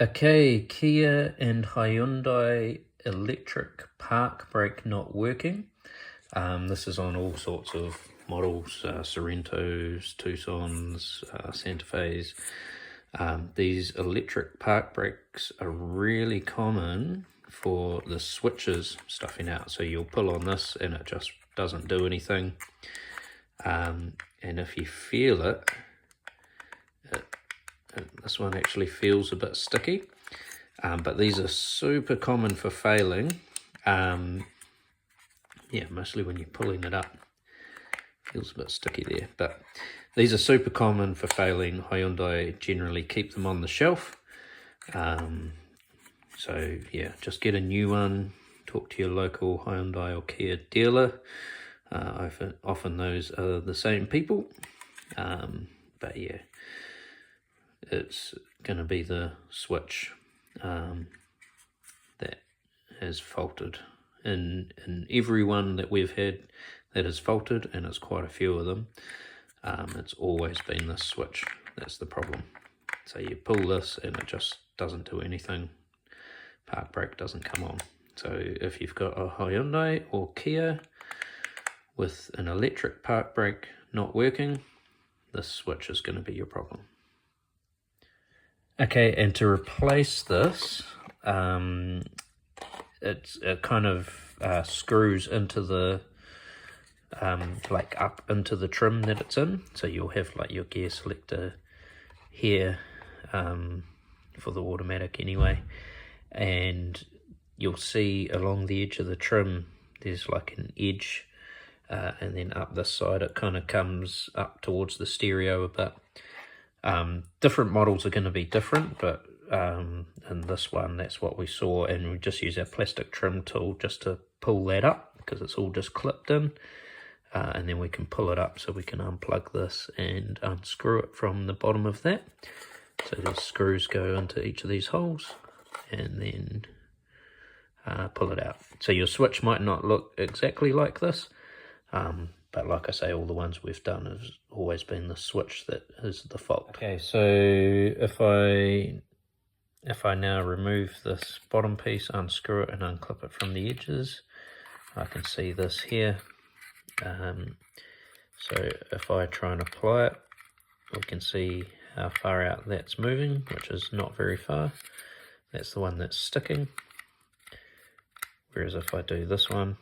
Okay, Kia and Hyundai electric park brake not working. This is on all sorts of models, Sorrentos, Tucsons, Santa Fe's. These electric park brakes are really common for the switches stuffing out. So you'll pull on this and it just doesn't do anything. And if you feel it, this one actually feels a bit sticky, but these are super common for failing. Yeah, mostly when you're pulling it up, feels a bit sticky there, but these are super common for failing. Hyundai generally keep them on the shelf. So yeah, just get a new one, talk to your local Hyundai or Kia dealer. Often those are the same people, but yeah, it's going to be the switch that has faulted. In every one that we've had that has faulted, and it's quite a few of them, it's always been this switch that's the problem. So you pull this and it just doesn't do anything. Park brake doesn't come on. So if you've got a Hyundai or Kia with an electric park brake not working, this switch is going to be your problem. Okay, and to replace this, it kind of screws into the like up into the trim that it's in. So you'll have like your gear selector here for the automatic anyway, and you'll see along the edge of the trim there's like an edge, and then up this side it kind of comes up towards the stereo a bit. Different models are going to be different, but in this one that's what we saw, and we just use our plastic trim tool just to pull that up because it's all just clipped in, and then we can pull it up so we can unplug this and unscrew it from the bottom of that. So the screws go into each of these holes and then pull it out. So your switch might not look exactly like this, but like I say, all the ones we've done has always been the switch that is the fault. Okay, so if I now remove this bottom piece, unscrew it and unclip it from the edges, I can see this here. So if I try and apply it, we can see how far out that's moving, which is not very far. That's the one that's sticking. Whereas if I do this one,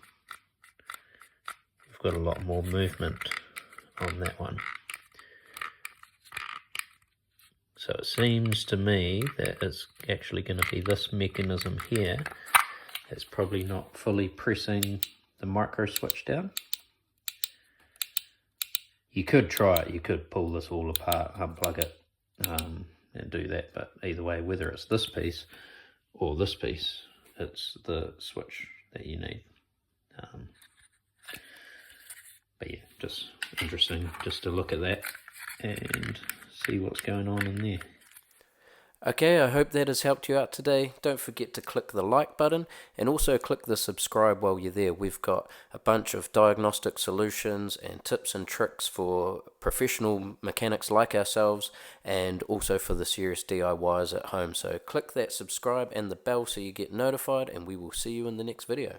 we've got a lot more movement on that one. So it seems to me that it's actually going to be this mechanism here that's probably not fully pressing the micro switch down. You could try it, you could pull this all apart, unplug it, and do that, but either way, whether it's this piece or this piece, it's the switch that you need. But yeah, just interesting just to look at that and see what's going on in there. Okay, I hope that has helped you out today. Don't forget to click the like button and also click the subscribe while you're there. We've got a bunch of diagnostic solutions and tips and tricks for professional mechanics like ourselves, and also for the serious DIYs at home. So click that subscribe and the bell so you get notified, and we will see you in the next video.